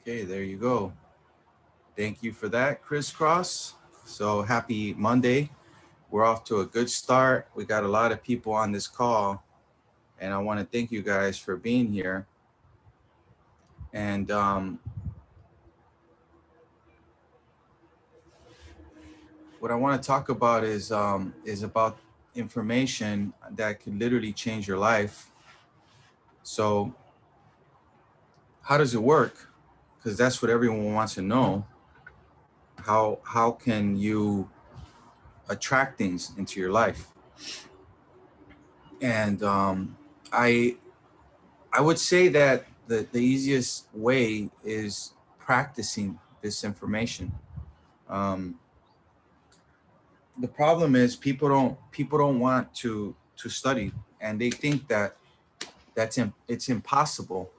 Okay, there you go. Thank you for that, Crisscross. So happy Monday. We're off to a good start. We got a lot of people on this call, and I want to thank you guys for being here. And what I want to talk about is about information that could literally change your life. So how does it work? Because that's what everyone wants to know. How can you attract things into your life? And I I would say that the easiest way is practicing this information. Um, the problem is people don't want to study, and they think that it's impossible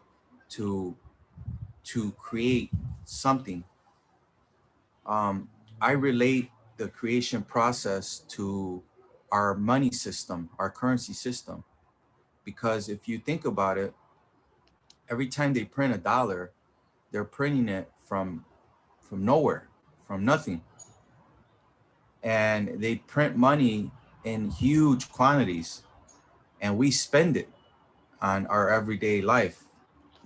to to create something. Um, I relate the creation process to our money system, our currency system, because if you think about it, every time they print a dollar, they're printing it from nowhere, from nothing, and they print money in huge quantities, and we spend it on our everyday life.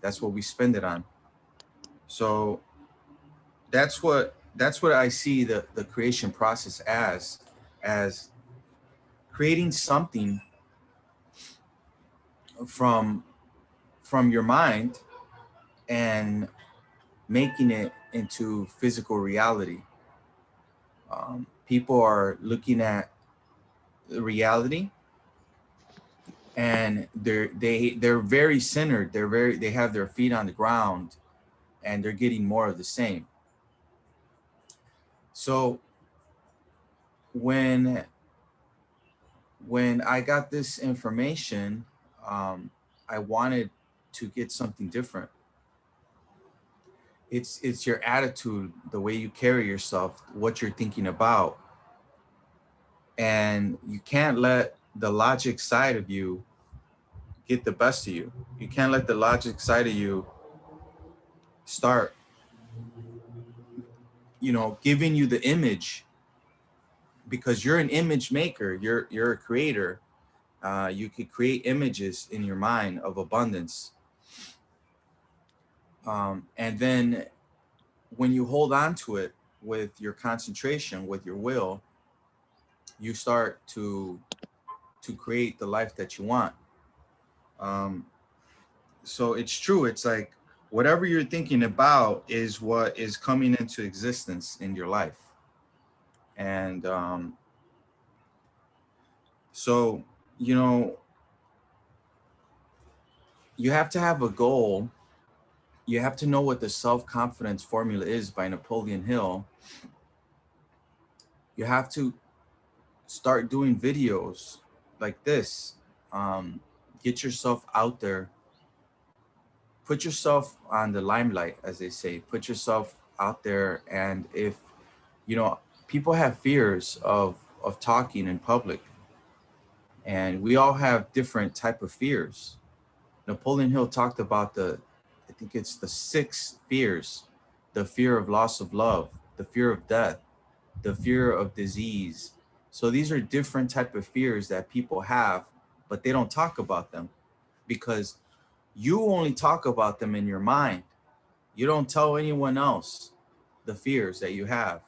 That's what we spend it on. So that's what I see the creation process as creating something from from your mind and making it into physical reality. People are looking at the reality, and they're very centered. They have their feet on the ground, and they're getting more of the same. So when when I got this information, um, I wanted to get something different. It's your attitude, the way you carry yourself, what you're thinking about, and you can't let the logic side of you get the best of you. You can't let the logic side of you start, giving you the image, because you're an image maker. You're a creator. You could create images in your mind of abundance, and then when you hold on to it with your concentration, with your will, you start to create the life that you want. Um, so it's true. It's like whatever you're thinking about is what is coming into existence in your life. And so, you know, you have to have a goal. You have to know what the self confidence formula is by Napoleon Hill. You have to start doing videos like this. Um, get yourself out there. Put yourself on the limelight, as they say. Put yourself out there. And if you know, people have fears of talking in public, and we all have different type of fears. Napoleon Hill talked about I think it's the six fears: the fear of loss of love, the fear of death, the fear of disease. So these are different type of fears that people have, but they don't talk about them because you only talk about them in your mind. You don't tell anyone else the fears that you have.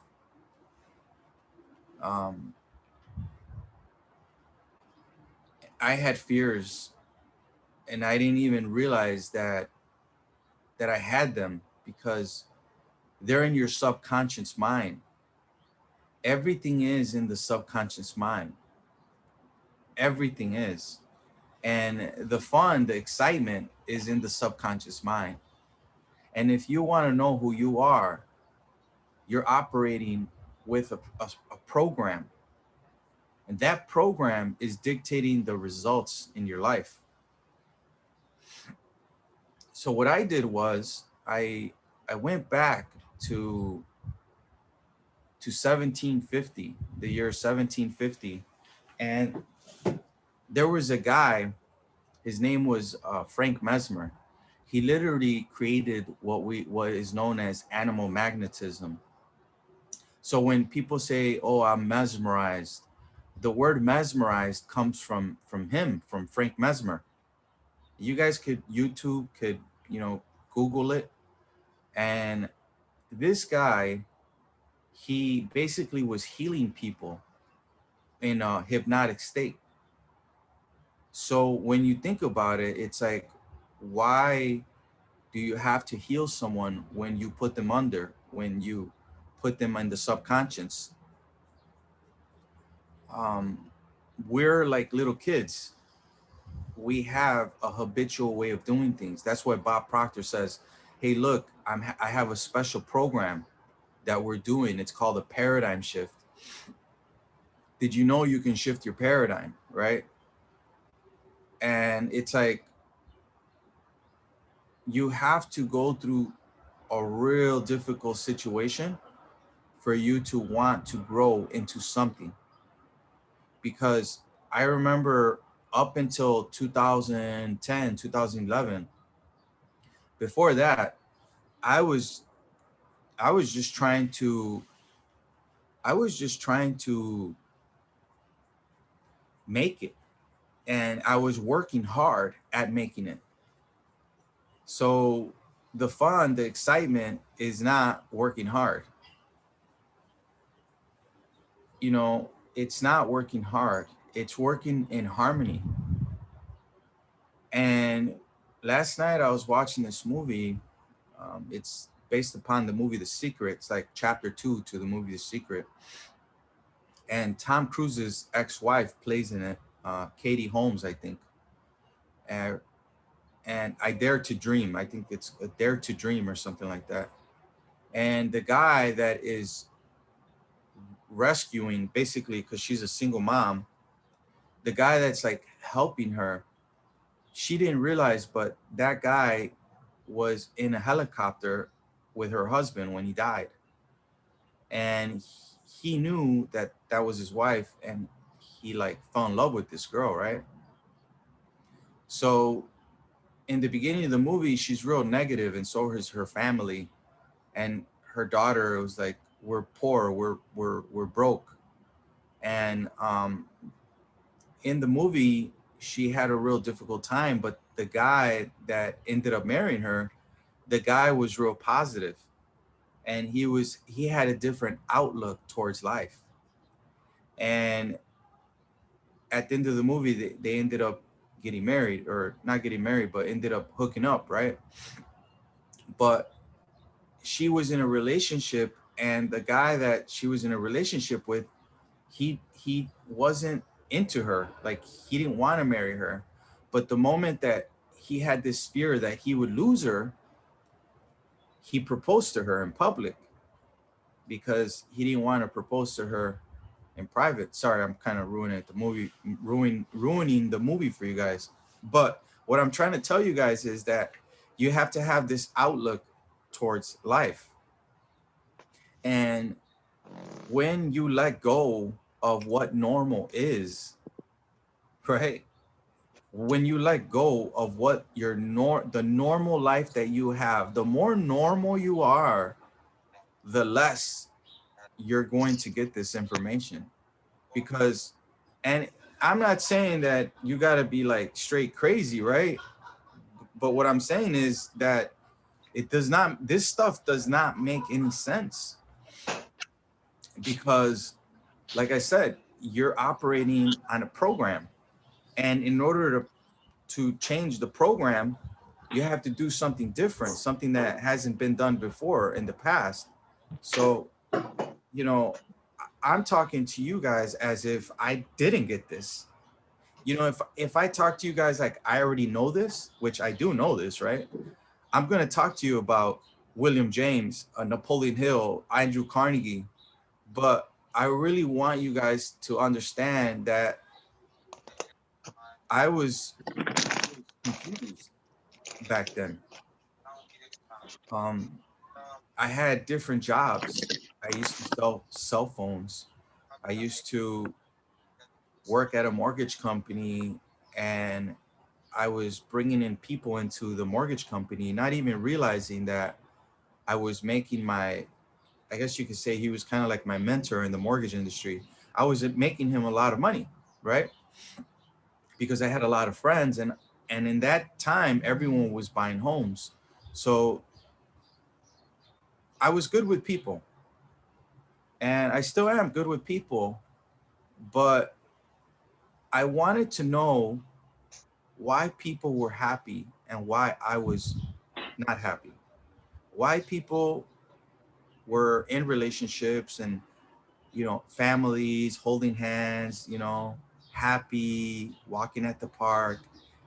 Um, I had fears, and I didn't even realize that I had them because they're in your subconscious mind. Everything is in the subconscious mind. Everything is. And the fun, the excitement is in the subconscious mind. And if you want to know who you are, you're operating with a program. And that program is dictating the results in your life. So what I did was I went back to to 1750, the year 1750, and there was a guy. His name was Frank Mesmer. he literally created what is known as animal magnetism. So when people say, "Oh, I'm mesmerized," the word mesmerized comes from him, from Frank Mesmer. You guys could YouTube, could, you know, Google it. And this guy, he basically was healing people in a hypnotic state. So when you think about it, it's like, why do you have to heal someone when you put them under, when you put them in the subconscious? Um, we're like little kids. We have a habitual way of doing things. That's why Bob Proctor says, "Hey, look, I have a special program that we're doing. It's called a paradigm shift. Did you know you can shift your paradigm, right?" And it's like, you have to go through a real difficult situation for you to want to grow into something. Because I remember up until 2010, 2011, before that, I was I was just trying to I was just trying to make it, and I was working hard at making it. So the fun, the excitement is not working hard. You know, it's not working hard. It's working in harmony. And last night I was watching this movie. It's based upon the movie The Secret. It's like chapter 2 to the movie The Secret. And Tom Cruise's ex-wife plays in it, Katie Holmes, I think. And, and I Dare to Dream. I think it's a Dare to Dream or something like that. And the guy that is rescuing, basically, because she's a single mom, the guy that's like helping her, she didn't realize, but that guy was in a helicopter with her husband when he died. And he knew that that was his wife, and he like fell in love with this girl, right? So in the beginning of the movie, she's real negative, and so is her family. And her daughter was like, "We're poor, we're broke." And in the movie, she had a real difficult time, but the guy that ended up marrying her, the guy was real positive, and he had a different outlook towards life. And at the end of the movie, they ended up getting married, or not getting married, but ended up hooking up, right? But she was in a relationship, and the guy that she was in a relationship with, he wasn't into her. Like, he didn't want to marry her. But the moment that he had this fear that he would lose her, he proposed to her in public, because he didn't want to propose to her in private. Sorry, I'm kind of ruining the movie, ruining the movie for you guys. But what I'm trying to tell you guys is that you have to have this outlook towards life. And when you let go of what normal is, right? When you let go of what the normal life that you have, the more normal you are, the less you're going to get this information. Because, and I'm not saying that you got to be like straight crazy, right? But what I'm saying is that this stuff does not make any sense, because, like I said, you're operating on a program. And in order to change the program, you have to do something different, something that hasn't been done before in the past. So, you know, I'm talking to you guys as if I didn't get this. You know, if I talk to you guys like I already know this, which I do know this, right? I'm going to talk to you about William James, Napoleon Hill, Andrew Carnegie, but I really want you guys to understand that I was confused back then. Um, I had different jobs. I used to sell cell phones. I used to work at a mortgage company, and I was bringing in people into the mortgage company, not even realizing that I was making my, I guess you could say he was kind of like my mentor in the mortgage industry. I was making him a lot of money, right? Because I had a lot of friends, and in that time everyone was buying homes. So I was good with people, and I still am good with people, but I wanted to know why people were happy and why I was not happy. Why people were in relationships and, you know, families holding hands, you know, happy, walking at the park.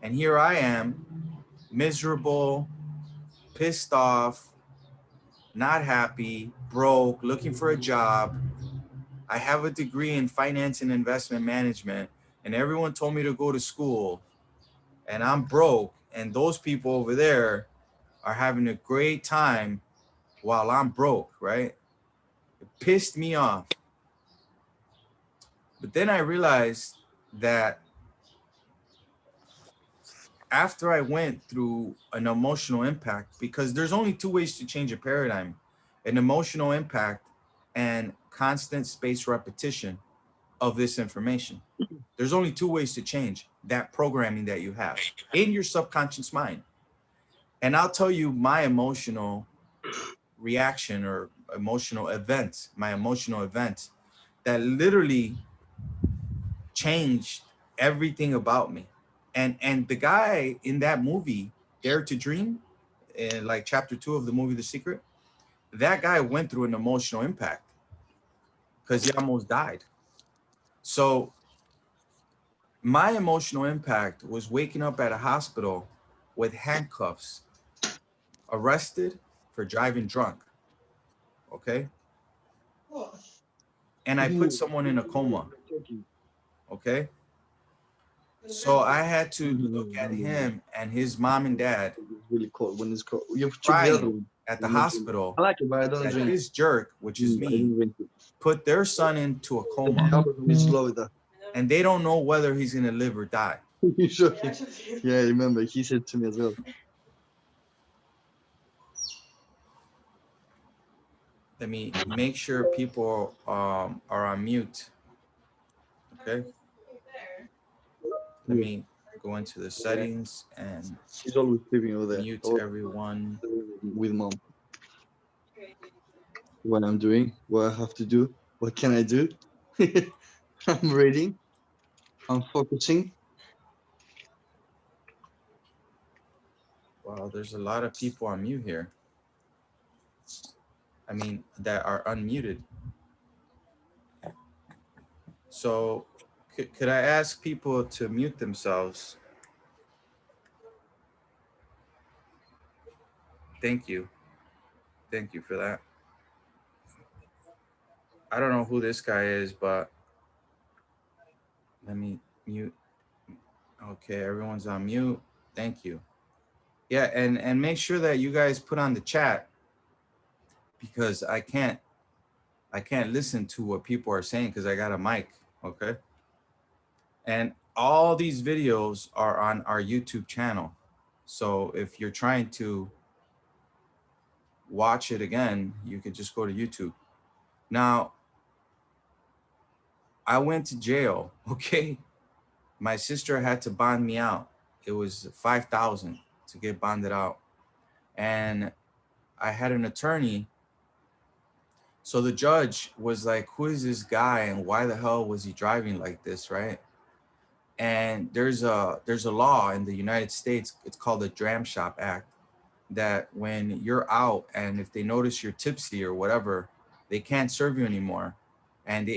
And here I am, miserable, pissed off, not happy, broke, looking for a job. I have a degree in finance and investment management, and everyone told me to go to school, and I'm broke. And those people over there are having a great time while I'm broke, right? It pissed me off. But then I realized that after I went through an emotional impact, because there's only two ways to change a paradigm: an emotional impact and constant space repetition of this information. There's only two ways to change that programming that you have in your subconscious mind. And I'll tell you my emotional reaction or emotional event, my emotional event that literally changed everything about me. And the guy in that movie, Dare to Dream, in like chapter 2 of the movie The Secret, that guy went through an emotional impact because he almost died. So my emotional impact was waking up at a hospital with handcuffs, arrested for driving drunk. Okay. And I put someone in a coma. Okay. So I had to look at him and his mom and dad Really cold when it's cold. You took the other crying one. at the You mentioned- hospital I like it, but I don't that drink. this jerk, which is I me, don't drink it. put their son into a The coma, other one is slow with that. and they don't know whether he's going to live or die. You shook it. Yeah, I remember. He said to me as well. Let me make sure people are on mute. Okay. Let Yeah. me go into the settings and She's always sleeping over there. mute Or everyone. with mom. What I'm doing, what I have to do, what can I do? I'm reading. I'm focusing. Wow, there's a lot of people on mute here. I mean, that are unmuted. So could I ask people to mute themselves? Thank you. Thank you for that. I don't know who this guy is, but let me mute. Okay, everyone's on mute. Thank you. Yeah, and make sure that you guys put on the chat because I can't listen to what people are saying because I got a mic. Okay. And all these videos are on our YouTube channel. So if you're trying to watch it again, you could just go to YouTube. Now, I went to jail, okay? My sister had to bond me out. It was 5,000 to get bonded out. And I had an attorney. So the judge was like, who is this guy and why the hell was he driving like this, right? And there's a law in the United States, it's called the Dram Shop Act, that when you're out and if they notice you're tipsy or whatever, they can't serve you anymore. And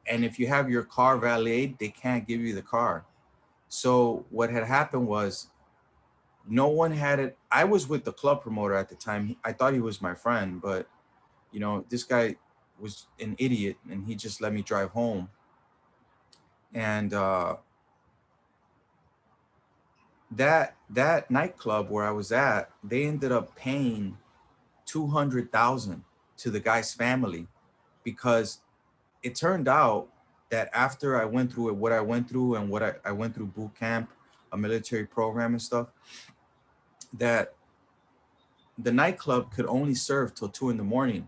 if you have your car valeted, they can't give you the car. So what had happened was no one had it. I was with the club promoter at the time. I thought he was my friend, but you know, this guy was an idiot and he just let me drive home. And that nightclub where I was at, they ended up paying 200,000 to the guy's family because it turned out that after I went through what I went through and what I went through boot camp, a military program and stuff, that the nightclub could only serve till 2 in the morning.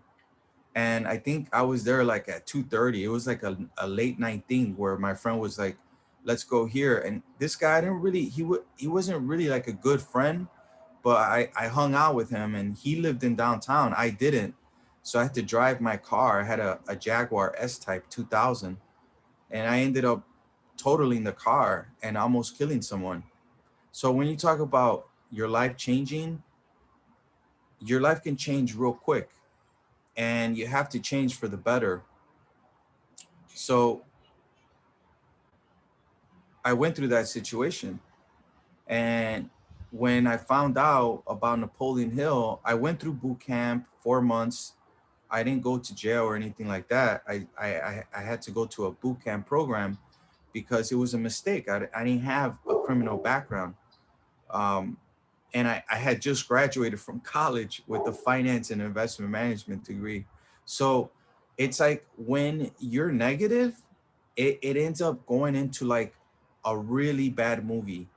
And I think I was there like at 2:30. It was like a late night thing where my friend was like, let's go here. And this guy, I didn't really, he wasn't really like a good friend, but I hung out with him, and he lived in downtown. I didn't. So I had to drive my car. I had a Jaguar S-Type 2000, and I ended up totaling the car and almost killing someone. So when you talk about your life changing, your life can change real quick, and you have to change for the better. So I went through that situation. And when I found out about Napoleon Hill, I went through boot camp 4 months. I didn't go to jail or anything like that. I had to go to a boot camp program because it was a mistake. I didn't have a criminal background. Um, and I had just graduated from college with a finance and investment management degree. So it's like when you're negative, it ends up going into like a really bad movie,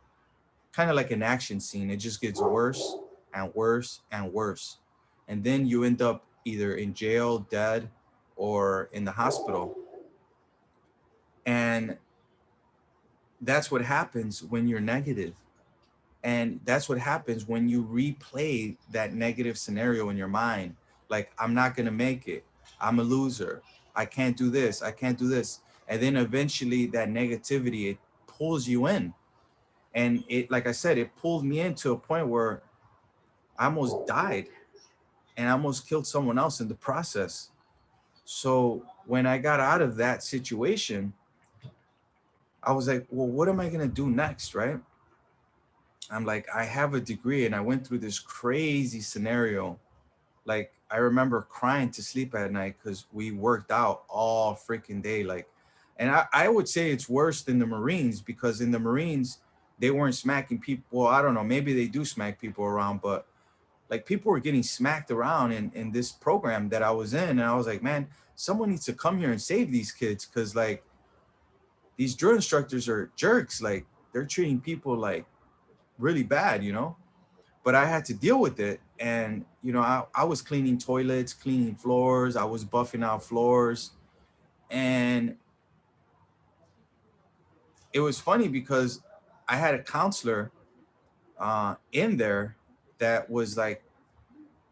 kind of like an action scene. It just gets worse and worse and worse. And then you end up either in jail, dead, or in the hospital. And that's what happens when you're negative. And that's what happens when you replay that negative scenario in your mind. Like, I'm not going to make it. I'm a loser. I can't do this. I can't do this. And then eventually that negativity, it pulls you in. And it, like I said, it pulled me into a point where I almost died and I almost killed someone else in the process. So when I got out of that situation, I was like, well, what am I going to do next? Right. I'm like, I have a degree and I went through this crazy scenario. Like, I remember crying to sleep at night because we worked out all freaking day. Like, and I would say it's worse than the Marines, because in the Marines, they weren't smacking people. Well, I don't know. Maybe they do smack people around, but like people were getting smacked around in this program that I was in. And I was like, man, someone needs to come here and save these kids. Cause like these drill instructors are jerks. Like, they're treating people like really bad, you know? But I had to deal with it. And, you know, I was cleaning toilets, cleaning floors. I was buffing out floors. And it was funny because I had a counselor in there that was like,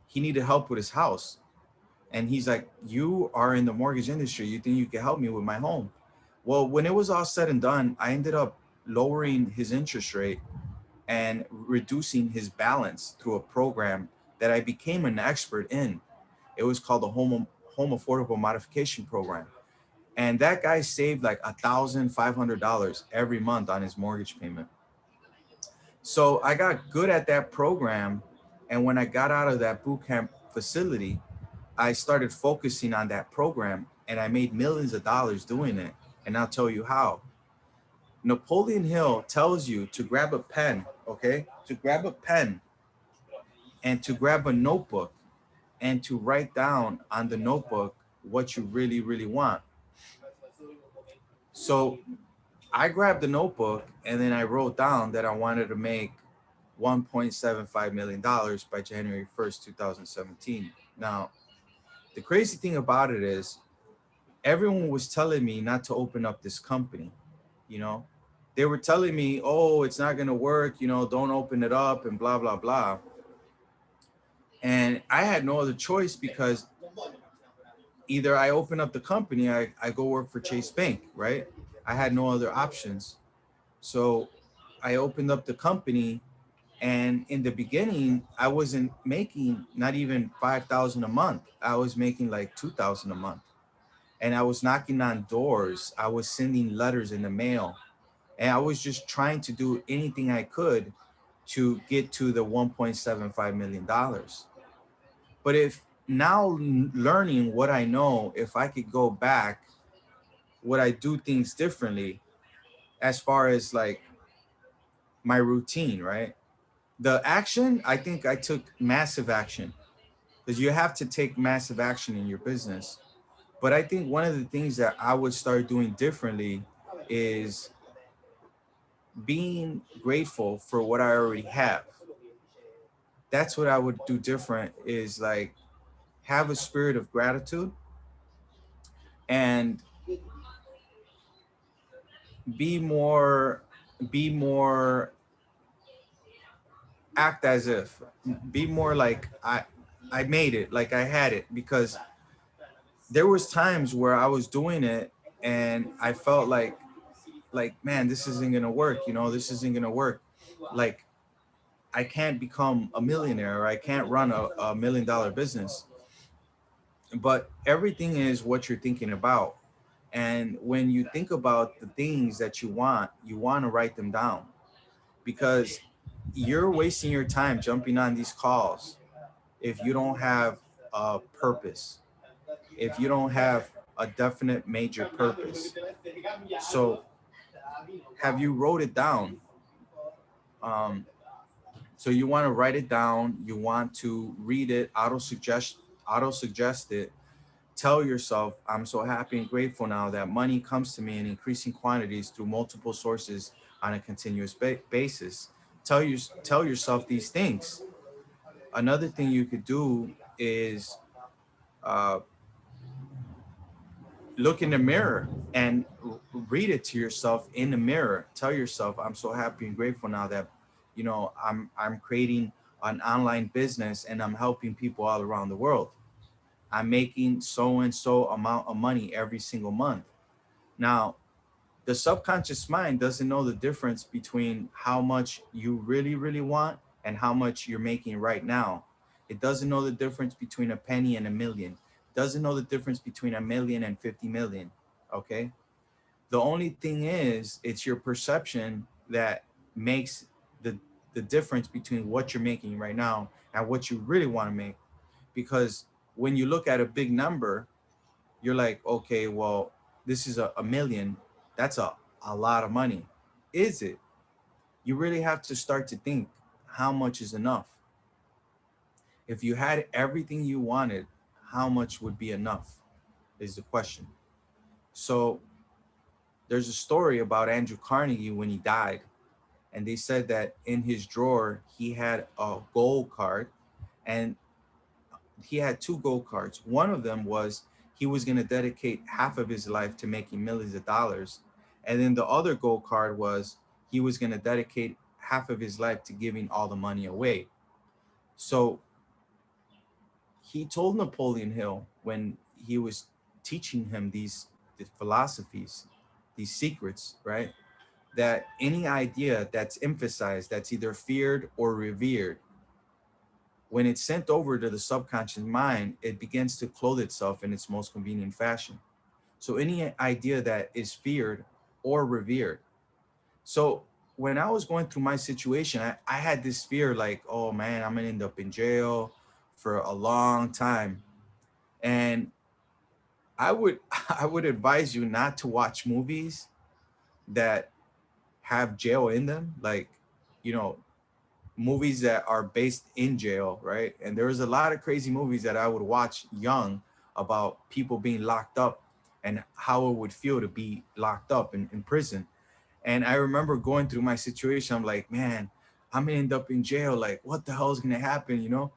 he needed help with his house. And he's like, you are in the mortgage industry. You think you can help me with my home? Well, when it was all said and done, I ended up lowering his interest rate and reducing his balance through a program that I became an expert in. It was called the Home Affordable Modification Program. And that guy saved like $1,500 every month on his mortgage payment. So I got good at that program. And when I got out of that boot camp facility, I started focusing on that program and I made millions of dollars doing it. And I'll tell you how. Napoleon Hill tells you to grab a pen, okay? To grab a pen and to grab a notebook and to write down on the notebook what you really, really want. So I grabbed the notebook and then I wrote down that I wanted to make $1.75 million by January 1st, 2017. Now, the crazy thing about it is everyone was telling me not to open up this company, you know? They were telling me, oh, it's not going to work, you know, don't open it up and blah, blah, blah. And I had no other choice because either I open up the company, I go work for Chase Bank, right? I had no other options. So I opened up the company, and in the beginning, I wasn't making not even 5,000 a month. I was making like 2,000 a month. And I was knocking on doors. I was sending letters in the mail. And I was just trying to do anything I could to get to the $1.75 million. But if now learning what I know, if I could go back, would I do things differently as far as like my routine, right? The action, I think I took massive action because you have to take massive action in your business. But I think one of the things that I would start doing differently is being grateful for what I already have. That's what I would do different, is like have a spirit of gratitude and be more be more act as if, be more like I made it, like I had it, because there was times where I was doing it and I felt like man, this isn't gonna work, this isn't gonna work. Like I can't become a millionaire, or I can't run a $1 million business. But everything is what you're thinking about. And when you think about the things that you want to write them down, because you're wasting your time jumping on these calls if you don't have a purpose, if you don't have a definite major purpose. So have you wrote it down? Um, so you want to write it down. You want to read it, auto suggest it. Tell yourself, I'm so happy and grateful now that money comes to me in increasing quantities through multiple sources on a continuous basis. Tell yourself these things. Another thing you could do is uh, look in the mirror and read it to yourself in the mirror. Tell yourself, I'm so happy and grateful now that, I'm creating an online business and I'm helping people all around the world. I'm making so and so amount of money every single month. Now, the subconscious mind doesn't know the difference between how much you really, really want and how much you're making right now. It doesn't know the difference between a penny and a million. It doesn't know the difference between a million and 50 million. Okay. The only thing is, it's your perception that makes the, the difference between what you're making right now and what you really want to make. Because when you look at a big number, you're like, okay, well, this is a million. That's a lot of money. Is it? You really have to start to think, how much is enough? If you had everything you wanted, how much would be enough is the question. So there's a story about Andrew Carnegie when he died. And they said that in his drawer, he had a gold card, and he had two gold cards. One of them was he was going to dedicate half of his life to making millions of dollars. And then the other gold card was he was going to dedicate half of his life to giving all the money away. So he told Napoleon Hill, when he was teaching him these philosophies, these secrets, right? That any idea that's emphasized, that's either feared or revered, when it's sent over to the subconscious mind, it begins to clothe itself in its most convenient fashion. So any idea that is feared or revered. So when I was going through my situation, I had this fear like, oh man, I'm gonna end up in jail for a long time. And I would I would advise you not to watch movies that have jail in them. Like, you know, movies that are based in jail, right? And there was a lot of crazy movies that I would watch young about people being locked up and how it would feel to be locked up in prison. And I remember going through my situation. I'm like, man, I'm gonna end up in jail. Like, what the hell is gonna happen, you know?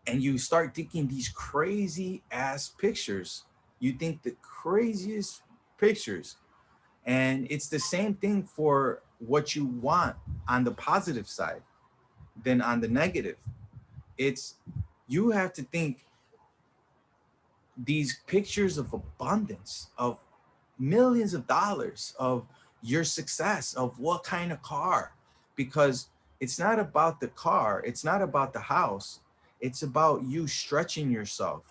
And you start thinking these crazy ass pictures. You think the craziest pictures. And it's the same thing for what you want on the positive side than on the negative. It's, you have to think these pictures of abundance, of millions of dollars, of your success, of what kind of car, because it's not about the car, it's not about the house, it's about you stretching yourself.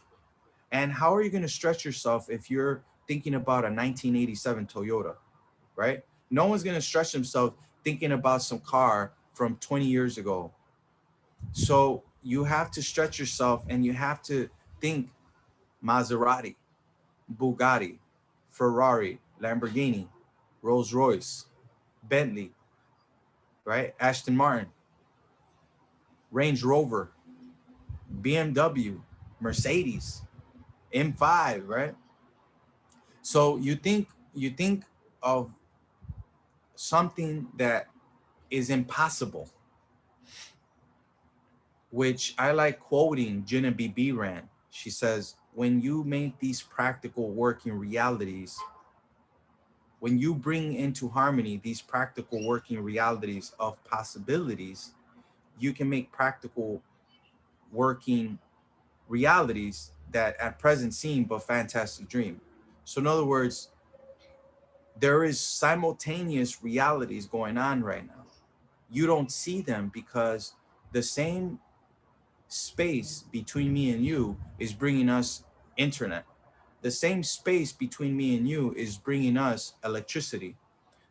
And how are you going to stretch yourself if you're thinking about a 1987 Toyota, right? No one's going to stretch themselves thinking about some car from 20 years ago. So you have to stretch yourself and you have to think Maserati, Bugatti, Ferrari, Lamborghini, Rolls Royce, Bentley, right? Aston Martin, Range Rover, BMW, Mercedes, M5, right? So you think of something that is impossible, which I like quoting Genevieve B. Rand. She says, when you make these practical working realities, when you bring into harmony these practical working realities of possibilities, you can make practical working realities that at present seem but fantastic dream. So in other words, there is simultaneous realities going on right now. You don't see them because the same space between me and you is bringing us internet. The same space between me and you is bringing us electricity.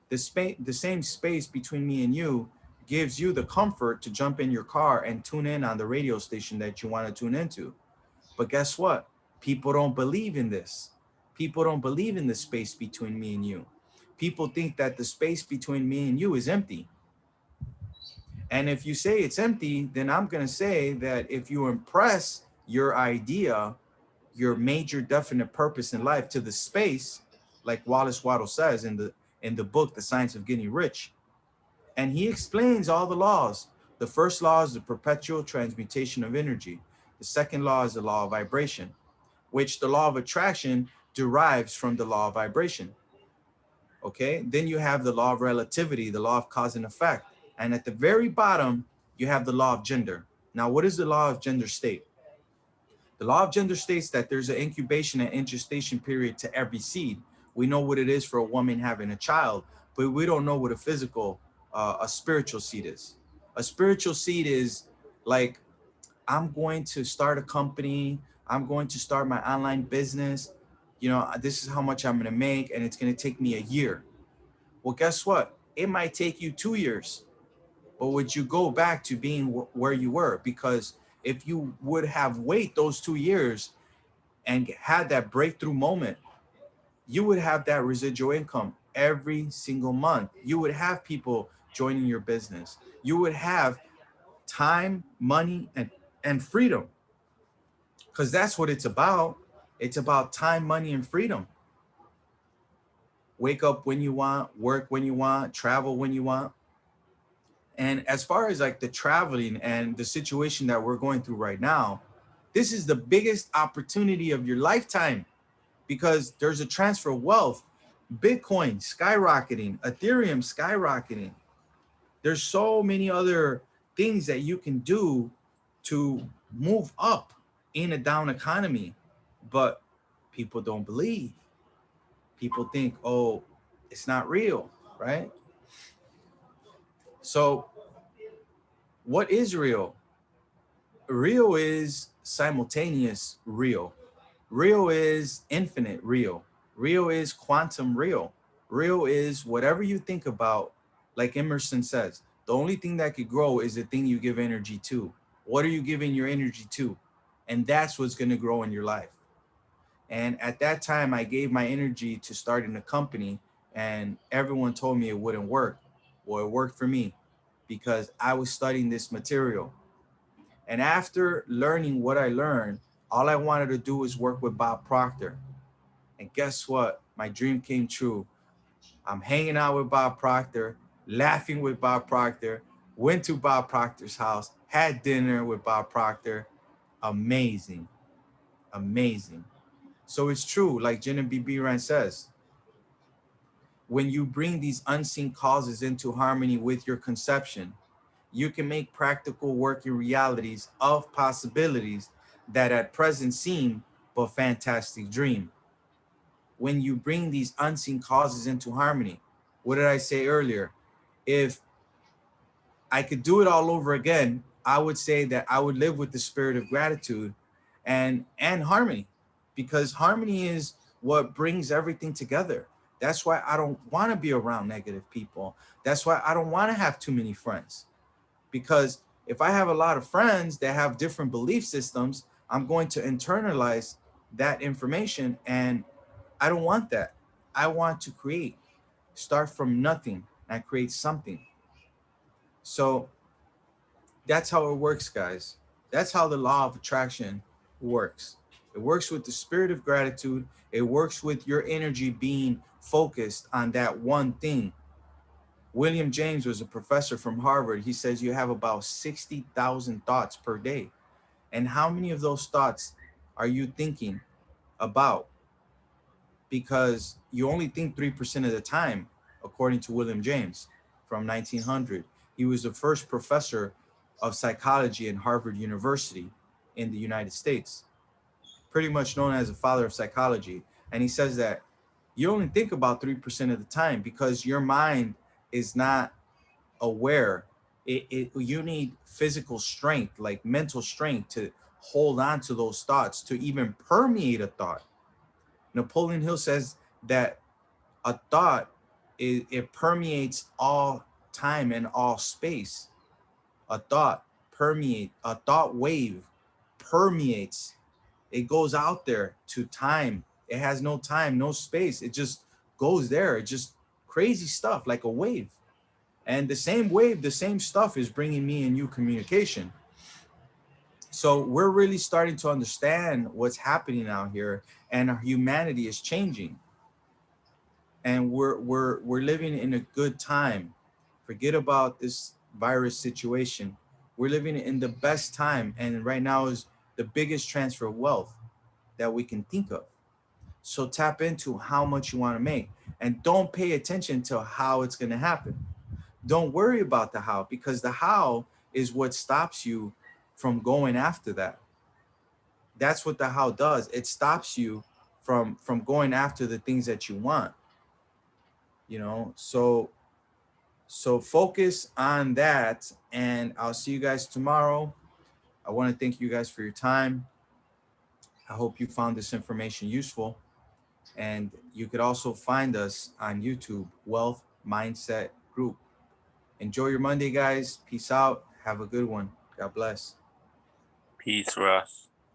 The same space between me and you gives you the comfort to jump in your car and tune in on the radio station that you want to tune into. But guess what? People don't believe in this. People don't believe in the space between me and you. People think that the space between me and you is empty. And if you say it's empty, then I'm going to say that if you impress your idea, your major definite purpose in life to the space, like Wallace Waddle says in the book The Science of Getting Rich, and he explains all the laws. The first law is the perpetual transmutation of energy. The second law is the law of vibration, which the law of attraction derives from the law of vibration. Okay, then you have the law of relativity, the law of cause and effect. And at the very bottom, you have the law of gender. Now, what is the law of gender state? The law of gender states that there's an incubation and gestation period to every seed. We know what it is for a woman having a child, but we don't know what a physical, a spiritual seed is. A spiritual seed is like, I'm going to start a company. I'm going to start my online business. You know, this is how much I'm going to make, and it's going to take me a year. Well, guess what? It might take you 2 years, but would you go back to being where you were? Because if you would have wait those 2 years and had that breakthrough moment, you would have that residual income every single month. You would have people joining your business. You would have time, money, and freedom, because that's what it's about. It's about time, money, and freedom. Wake up when you want, work when you want, travel when you want. And as far as like the traveling and the situation that we're going through right now, this is the biggest opportunity of your lifetime, because there's a transfer of wealth. Bitcoin skyrocketing, Ethereum skyrocketing. There's so many other things that you can do to move up in a down economy, but people don't believe. People think, oh, it's not real, right? So, what is real? Real is simultaneous real. Real is infinite real. Real is quantum real. Real is whatever you think about, like Emerson says, the only thing that could grow is the thing you give energy to. What are you giving your energy to? And that's what's going to grow in your life. And at that time, I gave my energy to starting a company, and everyone told me it wouldn't work. Well, it worked for me because I was studying this material. And after learning what I learned, all I wanted to do was work with Bob Proctor. And guess what? My dream came true. I'm hanging out with Bob Proctor, laughing with Bob Proctor, went to Bob Proctor's house, had dinner with Bob Proctor. Amazing. Amazing. So it's true, like Genevieve B. Rand says, when you bring these unseen causes into harmony with your conception, you can make practical working realities of possibilities that at present seem but fantastic dream. When you bring these unseen causes into harmony, what did I say earlier? If I could do it all over again, I would say that I would live with the spirit of gratitude and harmony, because harmony is what brings everything together. That's why I don't want to be around negative people. That's why I don't want to have too many friends, because if I have a lot of friends that have different belief systems, I'm going to internalize that information, and I don't want that. I want to create, start from nothing and create something. So that's how it works, guys. That's how the law of attraction works. It works with the spirit of gratitude. It works with your energy being focused on that one thing. William James was a professor from Harvard. He says you have about 60,000 thoughts per day. And how many of those thoughts are you thinking about? Because you only think 3% of the time, according to William James from 1900. He was the first professor of psychology in Harvard University in the United States, pretty much known as the father of psychology. And he says that you only think about 3% of the time because your mind is not aware. You need physical strength, like mental strength, to hold on to those thoughts, to even permeate a thought. Napoleon Hill says that a thought, it permeates all time and all space. A thought a thought wave permeates. It goes out there to time. It has no time, no space. It just goes there. It just crazy stuff like a wave. And the same wave, the same stuff is bringing me and you communication. So we're really starting to understand what's happening out here, and our humanity is changing. And we're living in a good time. Forget about this virus situation. We're living in the best time, and right now is the biggest transfer of wealth that we can think of. So tap into how much you want to make, and don't pay attention to how it's going to happen. Don't worry about the how, because the how is what stops you from going after that. That's what the how does. It stops you from going after the things that you want. So focus on that, and I'll see you guys tomorrow. I want to thank you guys for your time. I hope you found this information useful. And you could also find us on YouTube, Wealth Mindset Group. Enjoy your Monday, guys. Peace out. Have a good one. God bless. Peace, Russ.